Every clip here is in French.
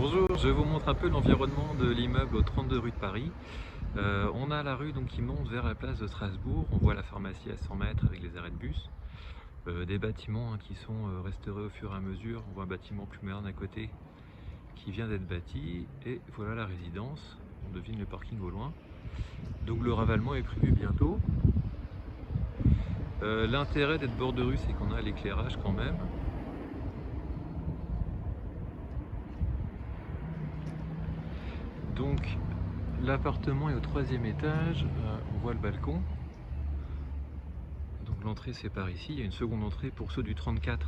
Bonjour, je vous montre un peu l'environnement de l'immeuble au 32 rue de Paris. On a la rue donc, qui monte vers la place de Strasbourg. On voit la pharmacie à 100 mètres avec les arrêts de bus. Des bâtiments qui sont restaurés au fur et à mesure. On voit un bâtiment plus moderne à côté qui vient d'être bâti. Et voilà la résidence. On devine le parking au loin. Donc le ravalement est prévu bientôt. L'intérêt d'être bord de rue, c'est qu'on a l'éclairage quand même. Donc l'appartement est au 3e étage, on voit le balcon. Donc l'entrée c'est par ici, il y a une seconde entrée pour ceux du 34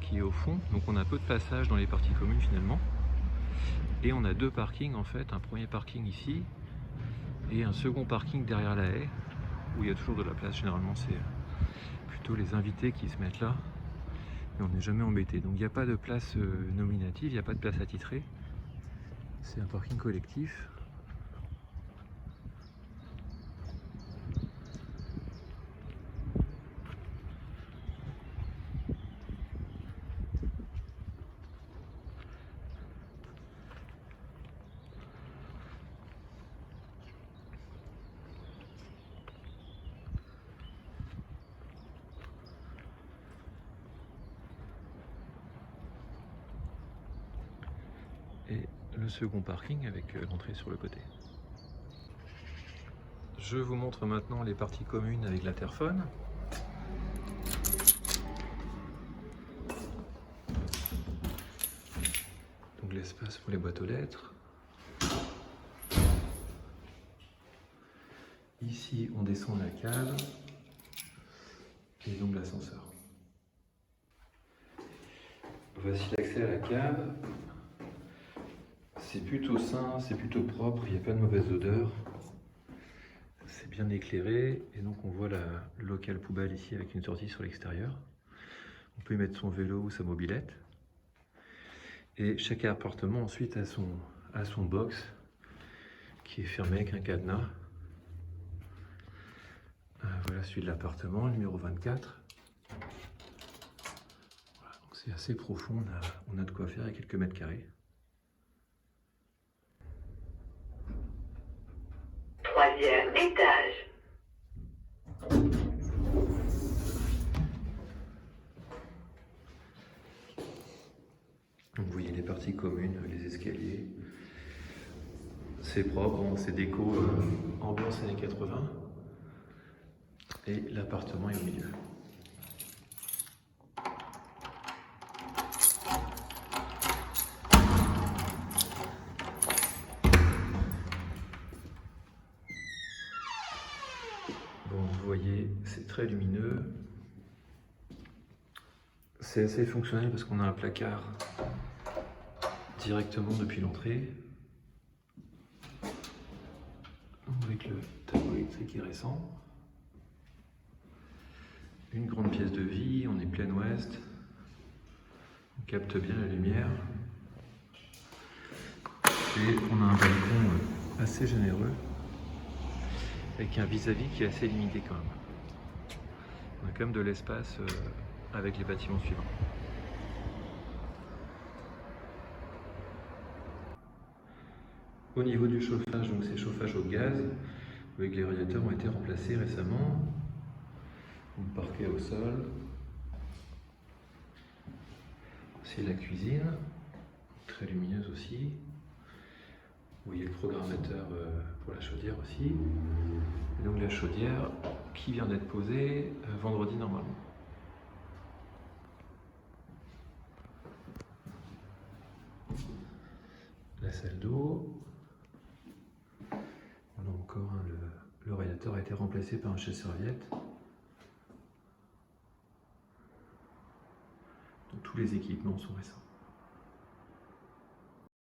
qui est au fond. Donc on a peu de passage dans les parties communes finalement. Et on a deux parkings en fait, un premier parking ici et un second parking derrière la haie où il y a toujours de la place. Généralement c'est plutôt les invités qui se mettent là et on n'est jamais embêté. Donc il n'y a pas de place nominative, il n'y a pas de place attitrée. C'est un parking collectif. Et le second parking avec l'entrée sur le côté. Je vous montre maintenant les parties communes avec l'interphone. Donc l'espace pour les boîtes aux lettres. Ici on descend la cave et donc l'ascenseur. Voici l'accès à la cave. C'est plutôt sain, c'est plutôt propre, il n'y a pas de mauvaise odeur. C'est bien éclairé et donc on voit le local poubelle ici avec une sortie sur l'extérieur. On peut y mettre son vélo ou sa mobilette. Et chaque appartement ensuite a son box qui est fermé avec un cadenas. Voilà celui de l'appartement, numéro 24. Voilà, donc c'est assez profond, on a de quoi faire avec quelques mètres carrés. Troisième étage. Donc vous voyez les parties communes, les escaliers. C'est propre, bon, c'est déco ambiance années 80. Et l'appartement est au milieu. Bon, vous voyez, c'est très lumineux. C'est assez fonctionnel parce qu'on a un placard directement depuis l'entrée. Avec le tableau électrique récent. Une grande pièce de vie, on est plein ouest. On capte bien la lumière. Et on a un balcon assez généreux. Avec un vis-à-vis qui est assez limité quand même. On a quand même de l'espace avec les bâtiments suivants. Au niveau du chauffage, donc c'est chauffage au gaz, avec les radiateurs ont été remplacés récemment. Donc parquet au sol. C'est la cuisine, très lumineuse aussi. Vous voyez le programmateur pour la chaudière aussi. Et donc la chaudière qui vient d'être posée vendredi normalement. La salle d'eau. Voilà encore, hein, le radiateur a été remplacé par un sèche-serviette. Donc tous les équipements sont récents.